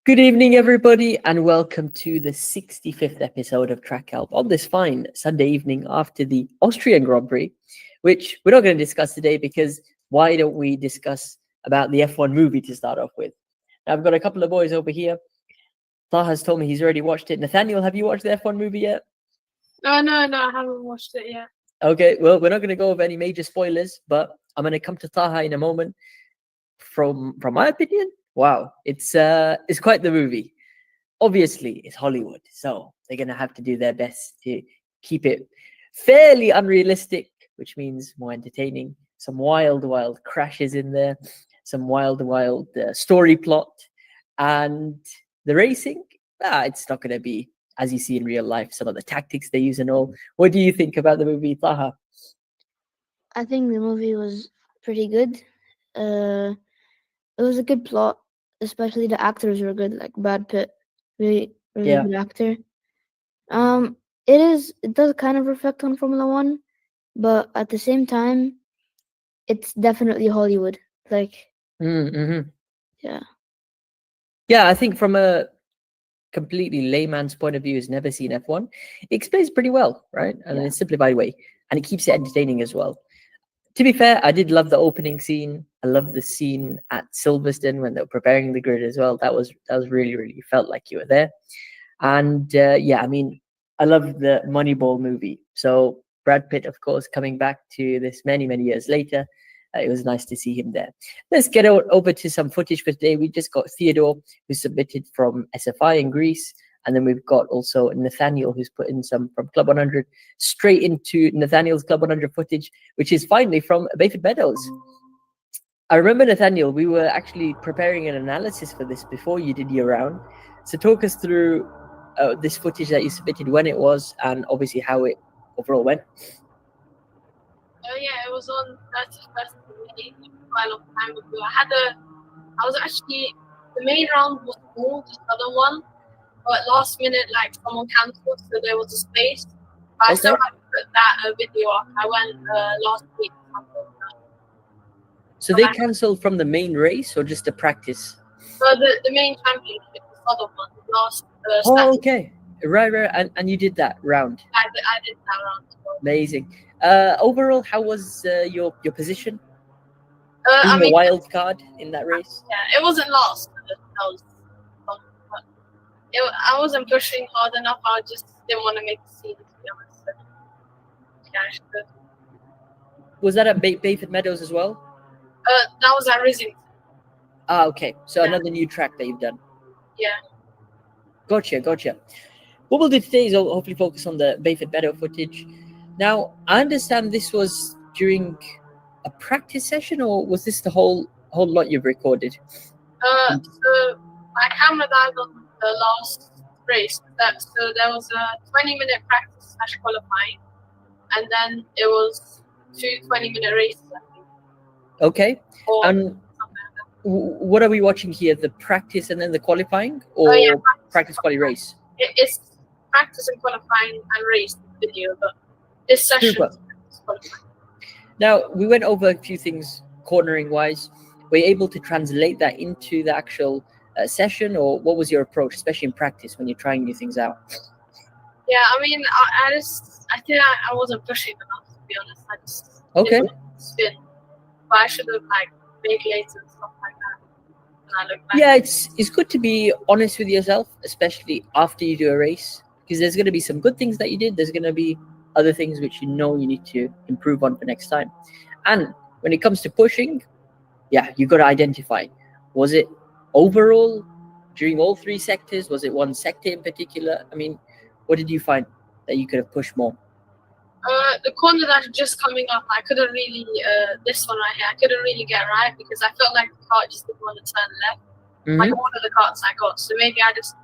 Good evening, everybody, and welcome to the 65th episode of Track Help on this fine Sunday evening after the Austrian Grand Prix, which we're not going to discuss today because why don't we discuss about the F1 movie to start off with? Now, I've got a couple of boys over here. Taha has told me he's already watched it. Nathaniel, have you watched the F1 movie yet? No, I haven't watched it yet. Okay, well, we're not going to go over any major spoilers, but I'm going to come to Taha in a moment. From my opinion, wow, it's quite the movie. Obviously, it's Hollywood, so they're going to have to do their best to keep it fairly unrealistic, which means more entertaining. Some wild crashes in there, some wild story plot, and the racing. It's not going to be as you see in real life. Some of the tactics they use and all. What do you think about the movie, Taha? I think the movie was pretty good. It was a good plot, especially the actors were good, like Brad Pitt, really good actor. It does kind of reflect on Formula One, but at the same time, it's definitely Hollywood. Like, yeah. Yeah, I think from a completely layman's point of view who's never seen F1, it explains pretty well, right? And in a simplified way, and it keeps it entertaining as well. To be fair, I did love the opening scene. I love the scene at Silverstone when they were preparing the grid as well. That was really felt like you were there. And I mean, I love the Moneyball movie. So Brad Pitt, of course, coming back to this many years later. It was nice to see him there. Let's get over to some footage for today. We just got Theodore, who submitted from SFI in Greece. And then we've got also Nathaniel, who's put in some from Club 100, straight into Nathaniel's Club 100 footage, which is finally from Bayford Meadows. I remember, Nathaniel, we were actually preparing an analysis for this before you did your round. So talk us through this footage that you submitted, when it was, and obviously how it overall went. It was on 31st of May, quite a long time ago. The main round was moved, the other one, but last minute, like, someone cancelled, so there was a space. But I still have to put that video up. I went last week. So they cancelled from the main race or just the practice? The main championship, the other one, last okay. Right. And you did that round? I did that round as well. Amazing. Overall, how was your position? Being a wild card in that race? Yeah, it wasn't last. I wasn't pushing hard enough. I just didn't want to make the scene, to be honest. So, yeah, I should have. Was that at Bayford Meadows as well? That was at Rising. Okay. So another new track that you've done. Yeah. Gotcha. What we'll do today is hopefully focus on the Bayford Meadow footage. Now, I understand this was during a practice session, or was this the whole lot you've recorded? So my camera died on the last race. So there was a 20-minute practice / qualifying, and then it was 2 20-minute races, I think. Okay. And what are we watching here? The practice and then the qualifying, or practice quali race? It's practice and qualifying and race video, but this session is qualifying. Now, we went over a few things cornering wise. Were you able to translate that into the actual session, or what was your approach, especially in practice when you're trying new things out? Yeah, I mean, I think I wasn't pushing enough, to be honest. I just didn't spin, but I should have made later and stuff like that. And I look back. Yeah, it's good to be honest with yourself, especially after you do a race, because there's going to be some good things that you did. There's going to be other things which you need to improve on for next time. And when it comes to pushing, you got to identify, was it overall during all three sectors? Was it one sector in particular? I mean, what did you find that you could have pushed more? The corner that's just coming up, I couldn't really, this one right here, I couldn't really get right because I felt like the cart just didn't want to turn left. Like one of the carts I got. So maybe I just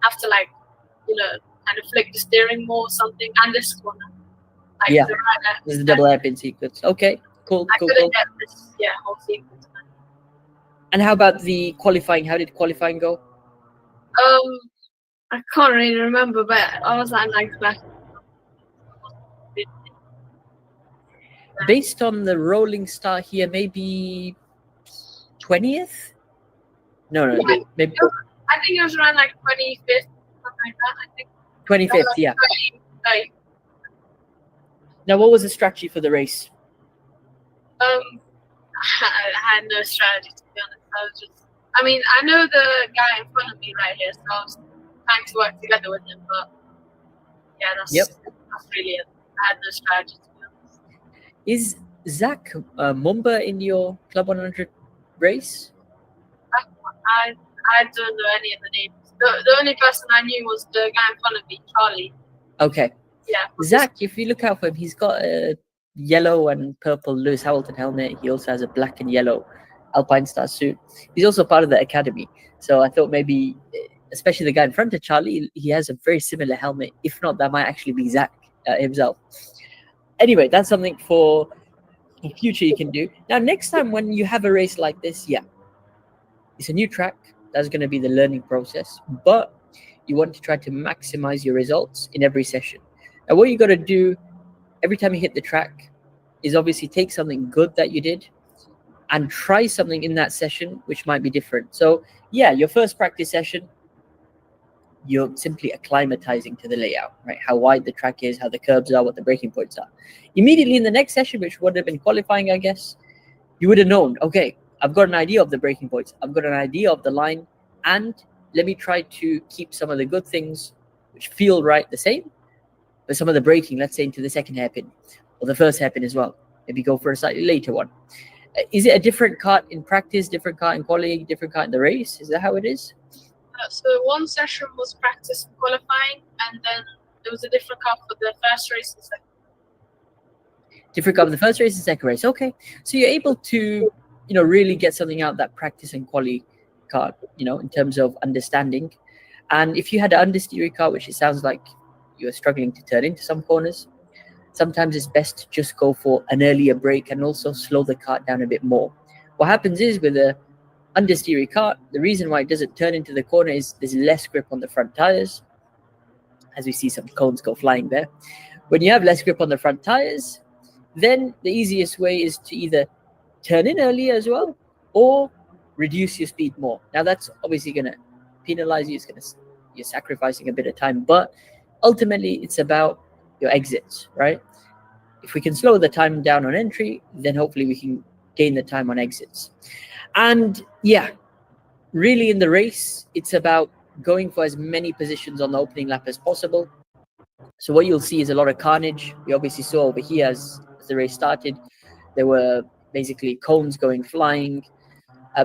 have to kind of flick the steering more or something. And this corner. The right left. This is the double hairpin sequence. Okay, cool. I couldn't get this whole sequence. And how about the qualifying? How did qualifying go? I can't really remember, but I was at back. Based on the rolling start here, maybe 20th? No, maybe. I I think it was around like 25th, something like that. I think 25th, yeah. 30. Now, what was the strategy for the race? I had no strategy, to be honest. I mean, I know the guy in front of me right here, so I was trying to work together with him, but yeah, that's really it. I had no strategy, to be honest. Is Zach Mumba in your Club 100 race? I don't know any of the names. The only person I knew was the guy in front of me, Charlie. Okay. Yeah. Zach, if you look out for him, he's got a yellow and purple Lewis Hamilton helmet. He also has a black and yellow Alpine Star suit. He's also part of the academy. So I thought maybe, especially the guy in front of Charlie, he has a very similar helmet. If not, that might actually be Zach himself. Anyway, that's something for the future you can do. Now, next time when you have a race like this, yeah, it's a new track. That's going to be the learning process. But you want to try to maximize your results in every session. Now, what you got to do every time you hit the track is obviously take something good that you did and try something in that session which might be different. So yeah, your first practice session, you're simply acclimatizing to the layout, right? How wide the track is, how the curbs are, what the braking points are. Immediately in the next session, which would have been qualifying, I guess, you would have known, okay, I've got an idea of the braking points, I've got an idea of the line, and let me try to keep some of the good things which feel right the same, but some of the braking, let's say, into the second hairpin or the first hairpin as well. Maybe go for a slightly later one. Is it a different kart in practice, different kart in qualifying, different kart in the race? Is that how it is? So one session was practice and qualifying, and then there was a different car for the first race and second. Different car for the first race and second race. Okay, so you're able to, really get something out that practice and quali kart, in terms of understanding. And if you had an understeery car, which it sounds like you're struggling to turn into some corners, sometimes it's best to just go for an earlier break and also slow the kart down a bit more. What happens is with a understeery kart, the reason why it doesn't turn into the corner is there's less grip on the front tires, as we see some cones go flying there. When you have less grip on the front tires, then the easiest way is to either turn in earlier as well or reduce your speed more. Now that's obviously going to penalize you. You're sacrificing a bit of time, but ultimately it's about your exits, right? If we can slow the time down on entry, then hopefully we can gain the time on exits. And yeah, really in the race, it's about going for as many positions on the opening lap as possible. So what you'll see is a lot of carnage. We obviously saw over here as the race started, there were basically cones going flying,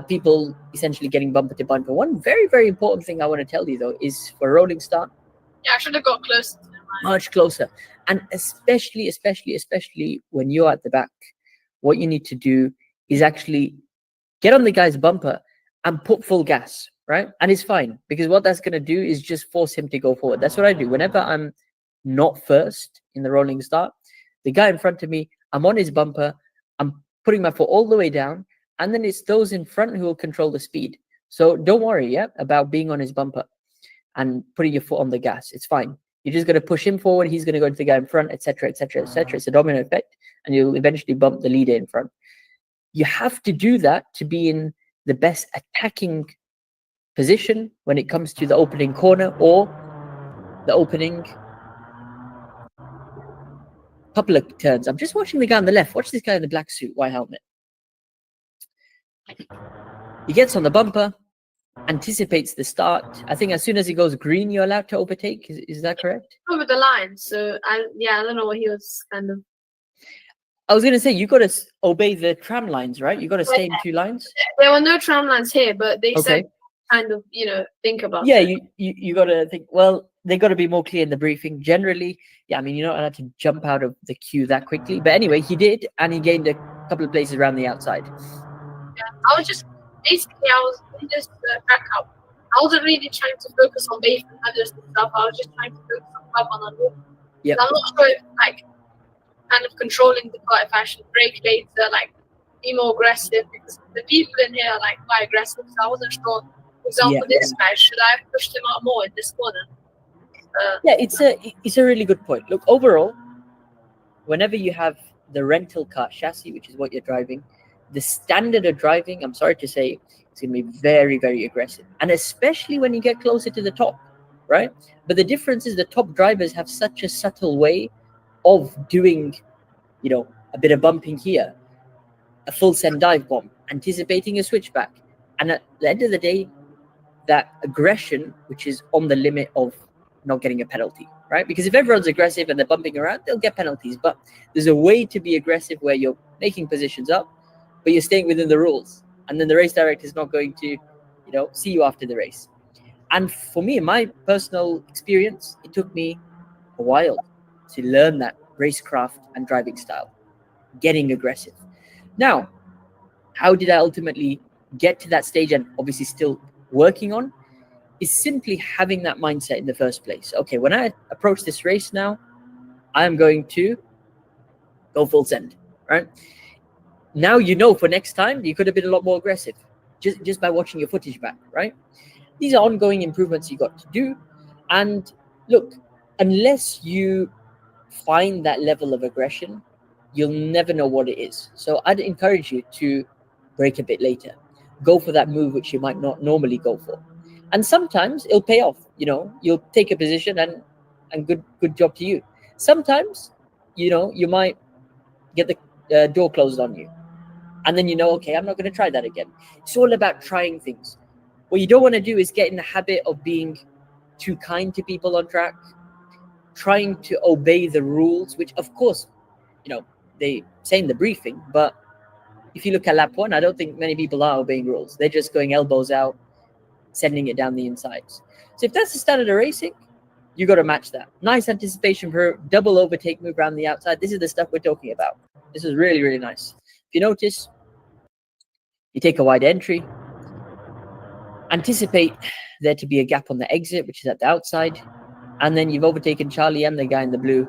people essentially getting bumper to bumper. One very, very important thing I want to tell you, though, is for a rolling start. Yeah, I should have got closer to him. Much closer. And especially when you're at the back, what you need to do is actually get on the guy's bumper and put full gas, right? And it's fine, because what that's going to do is just force him to go forward. That's what I do. Whenever I'm not first in the rolling start, the guy in front of me, I'm on his bumper, I'm putting my foot all the way down, and then it's those in front who will control the speed. So don't worry, about being on his bumper and putting your foot on the gas. It's fine. You're just going to push him forward. He's going to go into the guy in front, etc., etc., etc. It's a domino effect, and you'll eventually bump the leader in front. You have to do that to be in the best attacking position when it comes to the opening corner or the opening couple of turns. I'm just watching the guy on the left. Watch this guy in the black suit, white helmet. He gets on the bumper, anticipates the start. I think as soon as he goes green, you're allowed to overtake. Is that correct? Over the line. So I don't know what he was kind of. I was going to say, you got to obey the tram lines, right? You got to stay in two lines. There were no tram lines here, but they said kind of, think about it. You got to think, well, they got to be more clear in the briefing. Generally, you're not allowed to jump out of the queue that quickly. But anyway, he did, and he gained a couple of places around the outside. Yeah, I was just back up. I wasn't really trying to focus on base and others and stuff. I was just trying to focus on club on the move. Yeah. I'm not sure if kind of controlling the car if I should brake later, be more aggressive, because the people in here are quite aggressive. So I wasn't sure. For example, this guy, should I have pushed him out more in this corner? It's a really good point. Look, overall, whenever you have the rental car chassis, which is what you're driving, the standard of driving, I'm sorry to say, it's going to be very, very aggressive. And especially when you get closer to the top, right? But the difference is the top drivers have such a subtle way of doing, a bit of bumping here, a full send dive bomb, anticipating a switchback. And at the end of the day, that aggression, which is on the limit of not getting a penalty, right? Because if everyone's aggressive and they're bumping around, they'll get penalties. But there's a way to be aggressive where you're making positions up, but you're staying within the rules. And then the race director is not going to, see you after the race. And for me, in my personal experience, it took me a while to learn that racecraft and driving style, getting aggressive. Now, how did I ultimately get to that stage and obviously still working on is simply having that mindset in the first place. Okay, when I approach this race now, I'm going to go full send, right? Now for next time, you could have been a lot more aggressive just by watching your footage back, right? These are ongoing improvements you got to do. And look, unless you find that level of aggression, you'll never know what it is. So I'd encourage you to brake a bit later. Go for that move which you might not normally go for. And sometimes it'll pay off. You'll take a position and good job to you. Sometimes, you might get the door closed on you. And then okay, I'm not going to try that again. It's all about trying things. What you don't want to do is get in the habit of being too kind to people on track, trying to obey the rules, which of course, they say in the briefing, but if you look at lap 1, I don't think many people are obeying rules. They're just going elbows out, sending it down the insides. So if that's the standard of racing, you got to match that. Nice anticipation for double overtake move around the outside. This is the stuff we're talking about. This is really, really nice. If you notice, you take a wide entry, anticipate there to be a gap on the exit, which is at the outside, and then you've overtaken Charlie and the guy in the blue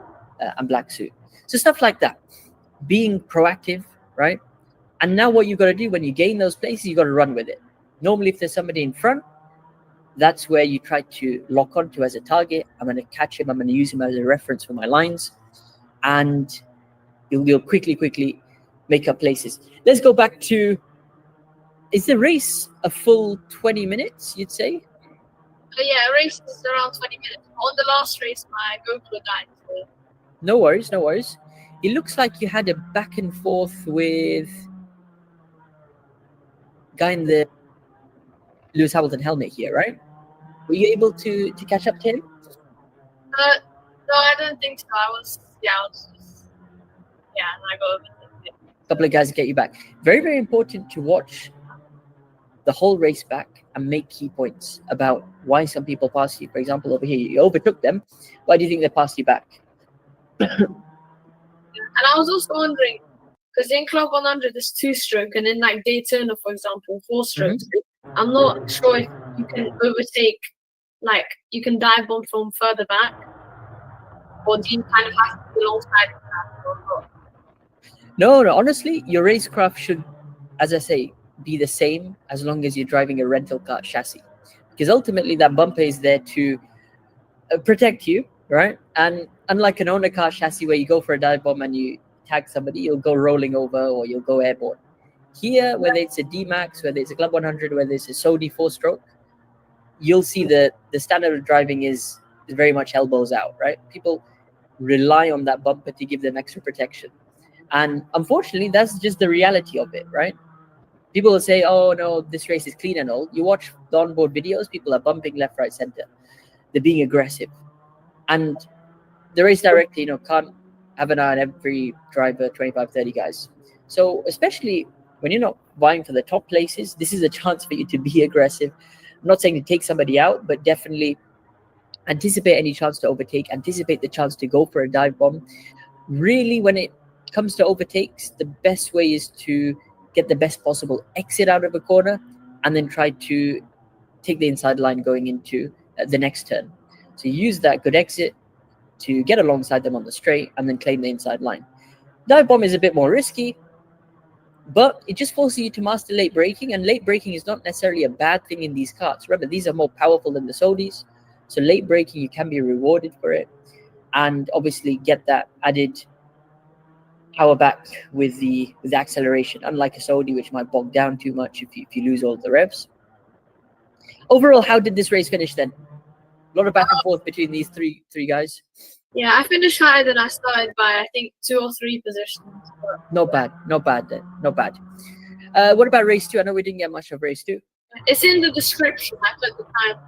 and black suit. So stuff like that. Being proactive, right? And now what you got to do when you gain those places, you got to run with it. Normally, if there's somebody in front, that's where you try to lock onto as a target. I'm going to catch him. I'm going to use him as a reference for my lines. And you'll quickly make up places. Let's go back to, is the race a full 20 minutes, you'd say? Yeah, race is around 20 minutes. On the last race, my GoPro died. So. No worries. It looks like you had a back and forth with guy in the Lewis Hamilton helmet here, right? Were you able to catch up to him? No, I don't think so. I was just, and I got over it. A couple of guys get you back. Very, very important to watch the whole race back and make key points about why some people passed you. For example, over here, you overtook them. Why do you think they passed you back? And I was also wondering, because in Club 100, there's 2-stroke, and in like Daytona, for example, 4-strokes. I'm not sure if you can overtake, like you can dive bomb from further back, or do you kind of have to be alongside that or not? No. Honestly, your racecraft should, as I say, be the same as long as you're driving a rental car chassis, because ultimately that bumper is there to protect you, right? And unlike an owner car chassis where you go for a dive bomb and you tag somebody, you'll go rolling over or you'll go airborne. Here, whether it's a D-Max, whether it's a Club 100, whether it's a Sodi 4-stroke, you'll see the standard of driving is very much elbows out, right? People rely on that bumper to give them extra protection. And unfortunately, that's just the reality of it, right? People will say, oh, no, this race is clean and all. You watch the onboard videos, people are bumping left, right, center. They're being aggressive. And the race director, can't have an eye on every driver, 25, 30 guys. So especially when you're not vying for the top places, this is a chance for you to be aggressive. I'm not saying to take somebody out, but definitely anticipate any chance to overtake, anticipate the chance to go for a dive bomb. Really, when it comes to overtakes, the best way is to get the best possible exit out of a corner and then try to take the inside line going into the next turn. So you use that good exit to get alongside them on the straight and then claim the inside line. Dive bomb is a bit more risky, but it just forces you to master late braking, and late braking is not necessarily a bad thing in these karts. Remember, these are more powerful than the Sodis, so late braking, you can be rewarded for it, and obviously get that added power back with the acceleration, unlike a Saudi, which might bog down too much if you lose all the revs. Overall, how did this race finish then? A lot of back and forth between these three guys. Yeah, I finished higher than I started by, I think, 2 or 3 positions. But Not bad then. Not bad. What about race 2? I know we didn't get much of race 2. it's in the description. I put the time.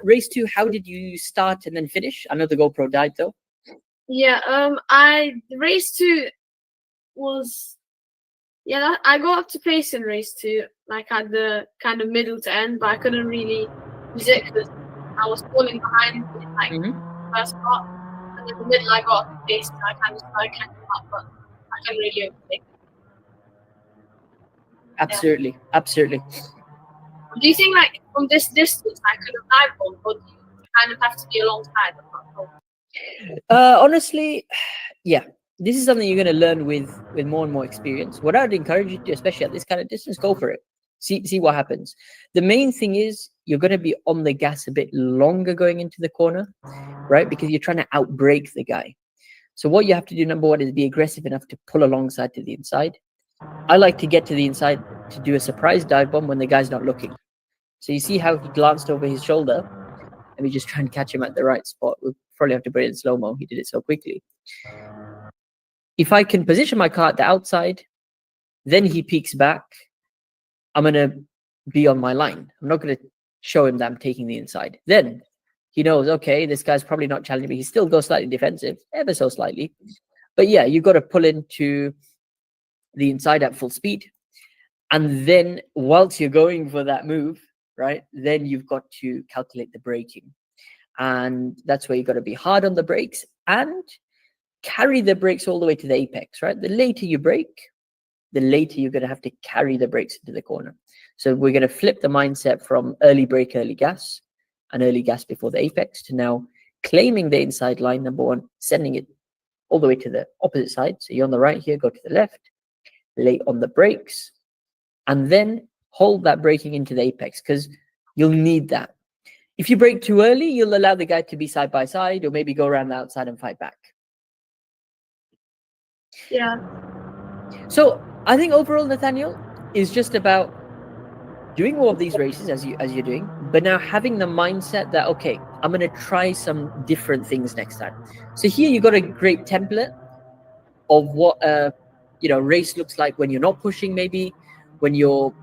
Race 2, how did you start and then finish? I know the GoPro died though. Yeah, race 2 was, I got up to pace in race 2, like at the kind of middle to end, but I couldn't really use it because I was falling behind in like the first part, and in the middle I got up to pace, so I kind of started catching up, but I couldn't really overtake. Absolutely, absolutely. Do you think like from this distance I could have dive bombed, or do you kind of have to be alongside? Honestly, yeah, this is something you're going to learn with more and more experience. What I'd encourage you to, especially at this kind of distance, go for it. See what happens. The main thing is you're going to be on the gas a bit longer going into the corner, right? Because you're trying to outbrake the guy. So what you have to do, number one, is be aggressive enough to pull alongside to the inside. I like to get to the inside to do a surprise dive bomb when the guy's not looking. So you see how he glanced over his shoulder, and we just try and catch him at the right spot. We'll probably have to put it in slow-mo. He did it so quickly. If I can position my car at the outside, then he peeks back, I'm going to be on my line. I'm not going to show him that I'm taking the inside. Then he knows, okay, this guy's probably not challenging me. He still goes slightly defensive, ever so slightly. But yeah, you've got to pull into the inside at full speed. And then whilst you're going for that move, right, then you've got to calculate the braking. And that's where you've got to be hard on the brakes and carry the brakes all the way to the apex, right? The later you brake, the later you're going to have to carry the brakes into the corner. So we're going to flip the mindset from early brake, early gas, and early gas before the apex to now claiming the inside line, number one, sending it all the way to the opposite side. So you're on the right here, go to the left, lay on the brakes, and then hold that braking into the apex because you'll need that. If you brake too early, you'll allow the guy to be side by side or maybe go around the outside and fight back. Yeah. So I think overall, Nathaniel, is just about doing all of these races as you're doing, but now having the mindset that, okay, I'm going to try some different things next time. So here you got a great template of what a race looks like when you're not pushing, maybe when you're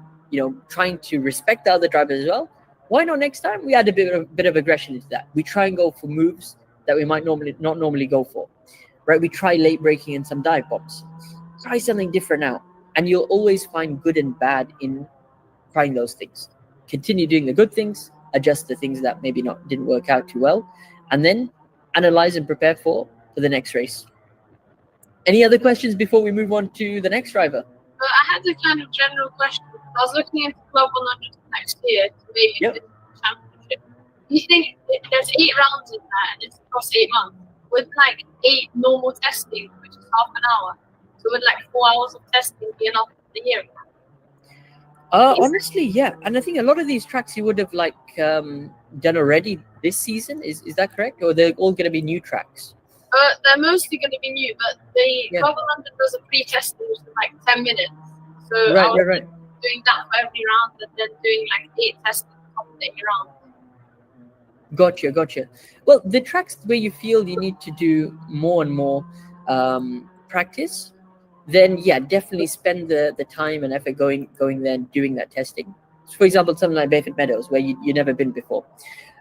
trying to respect the other drivers as well. Why not next time we add a bit of aggression into that? We try and go for moves that we might not normally go for, right? We try late braking and some dive bombs. Try something different now, and you'll always find good and bad in trying those things. Continue doing the good things, adjust the things that maybe didn't work out too well, and then analyze and prepare for the next race. Any other questions before we move on to the next driver? I had a kind of general question. I was looking into Club 100 next year to maybe the championship. Do you think there's 8 rounds in that and it's across 8 months? With like 8 normal testing, which is half an hour, so would like 4 hours of testing be enough for the year? Honestly, yeah. And I think a lot of these tracks you would have done already this season. Is that correct? Or they're all going to be new tracks? They're mostly going to be new, but the Club 100 does a pre-testing, which is like 10 minutes. So right. Doing that for every round and then doing like 8 testing on the round. Gotcha. Well, the tracks where you feel you need to do more and more practice, then yeah, definitely spend the time and effort going there and doing that testing. So for example, something like Bayford Meadows, where you've never been before.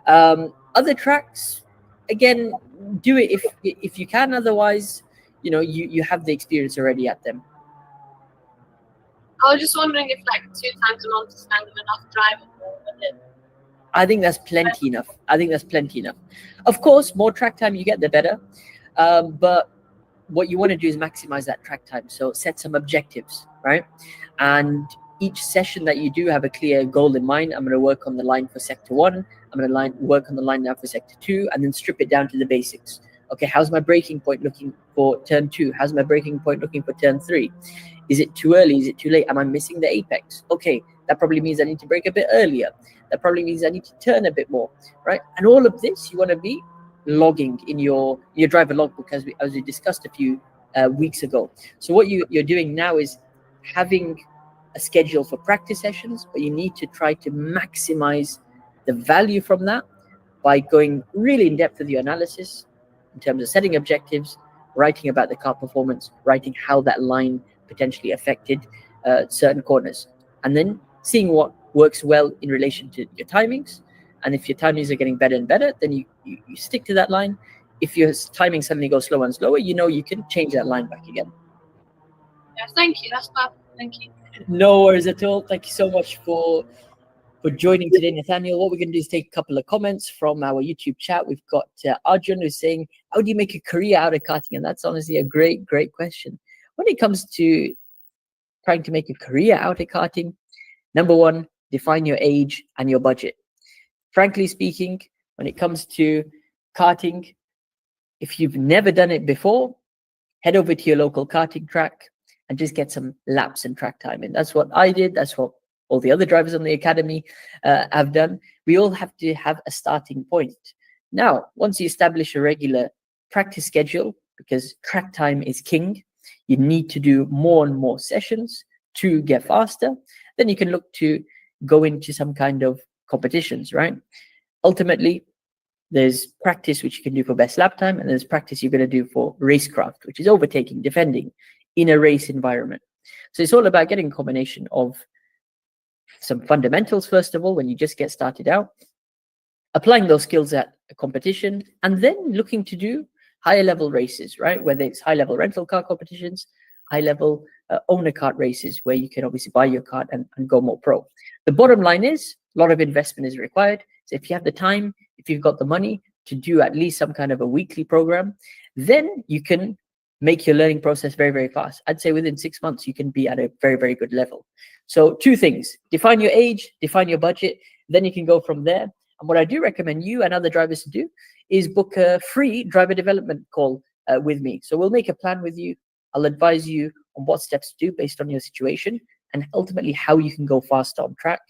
Other tracks, again, do it if you can. Otherwise, you have the experience already at them. I was just wondering if 2 times a month is kind of enough driving with it. I think that's plenty enough. Of course, more track time you get, the better. But what you want to do is maximize that track time. So set some objectives, right? And each session that you do have a clear goal in mind. I'm going to work on the line for sector 1. I'm going to work on the line now for sector 2, and then strip it down to the basics. Okay, how's my braking point looking for turn 2? How's my braking point looking for turn 3? Is it too early? Is it too late? Am I missing the apex? Okay, that probably means I need to brake a bit earlier. That probably means I need to turn a bit more, right? And all of this, you want to be logging in your driver logbook, as we discussed a few weeks ago. So what you're doing now is having a schedule for practice sessions, but you need to try to maximize the value from that by going really in depth with your analysis in terms of setting objectives, writing about the car performance, writing how that line potentially affected certain corners, and then seeing what works well in relation to your timings. And if your timings are getting better and better, then you stick to that line. If your timing suddenly goes slower and slower, you can change that line back again. Yeah, thank you. That's perfect. Thank you. No worries at all. Thank you so much for joining today, Nathaniel. What we're going to do is take a couple of comments from our YouTube chat. We've got Arjun, who's saying, how do you make a career out of karting? And that's honestly a great question. When it comes to trying to make a career out of karting, number one, define your age and your budget. Frankly speaking, when it comes to karting, if you've never done it before, head over to your local karting track and just get some laps and track time in. That's what I did. That's what all the other drivers on the academy have done. We all have to have a starting point. Now, once you establish a regular practice schedule, because track time is king, you need to do more and more sessions to get faster. Then you can look to go into some kind of competitions, right? Ultimately, there's practice which you can do for best lap time, and there's practice you're going to do for racecraft, which is overtaking, defending in a race environment. So it's all about getting a combination of some fundamentals, first of all, when you just get started out, applying those skills at a competition, and then looking to do higher level races, right? Whether it's high level rental car competitions, high level owner kart races, where you can obviously buy your kart and go more pro. The bottom line is a lot of investment is required. So if you have the time, if you've got the money to do at least some kind of a weekly program, then you can make your learning process very, very fast. I'd say within 6 months, you can be at a very, very good level. So two things: define your age, define your budget, then you can go from there. And what I do recommend you and other drivers to do is book a free driver development call with me. So we'll make a plan with you. I'll advise you on what steps to do based on your situation, and ultimately how you can go faster on track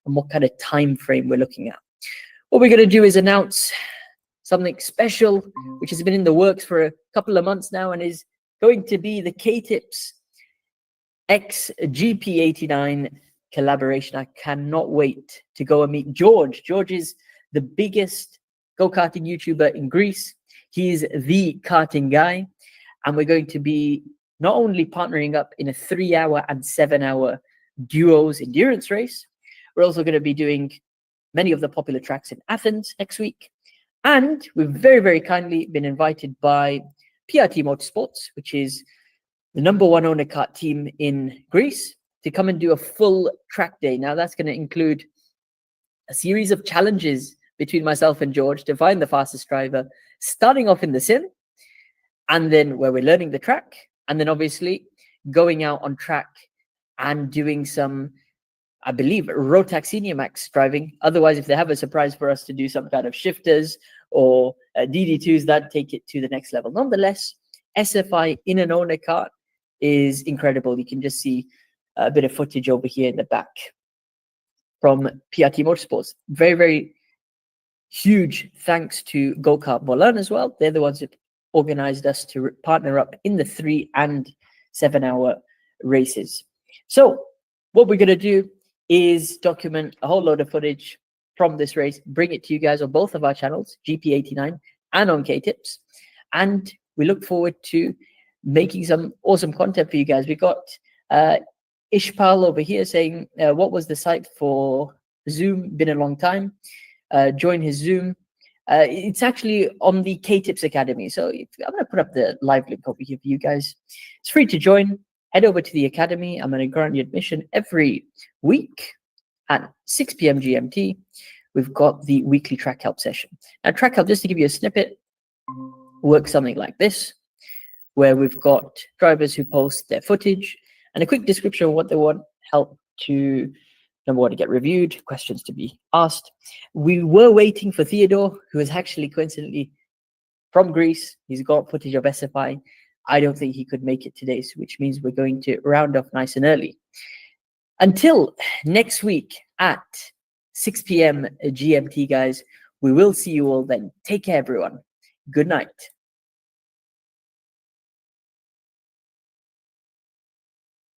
and what kind of time frame we're looking at. What we're going to do is announce something special, which has been in the works for a couple of months now, and is going to be the KTips X GP89 collaboration. I cannot wait to go and meet George. George is the biggest go-karting YouTuber in Greece. He's the karting guy, and we're going to be not only partnering up in a 3-hour and 7-hour duos endurance race, we're also going to be doing many of the popular tracks in Athens next week. And we've very, very kindly been invited by PRT Motorsports, which is the #1 owner kart team in Greece, to come and do a full track day. Now, that's going to include a series of challenges between myself and George to find the fastest driver, starting off in the sim, and then where we're learning the track, and then obviously going out on track and doing some, I believe, Rotax Senior Max driving. Otherwise, if they have a surprise for us to do some kind of shifters or DD2s, that take it to the next level. Nonetheless, SFI in an owner kart is incredible. You can just see a bit of footage over here in the back from PRT Motorsports. Very, very huge thanks to Go Kart Bolan as well. They're the ones that organized us to partner up in the 3 and 7-hour races. So what we're going to do is document a whole load of footage from this race, bring it to you guys on both of our channels, GP89 and on KTips. And we look forward to making some awesome content for you guys. We got Ishpal over here saying, what was the site for Zoom? Been a long time. Join his Zoom. It's actually on the KTips Academy. So I'm going to put up the live link over here for you guys. It's free to join. Head over to the Academy. I'm going to grant you admission every week at 6 p.m. GMT. We've got the weekly track help session. Now, track help, just to give you a snippet, works something like this, where we've got drivers who post their footage and a quick description of what they want help to, number one, to get reviewed, questions to be asked. We were waiting for Theodore, who is actually coincidentally from Greece. He's got footage of SFI. I don't think he could make it today, which means we're going to round off nice and early. Until next week at 6 p.m. GMT, guys, we will see you all then. Take care, everyone. Good night.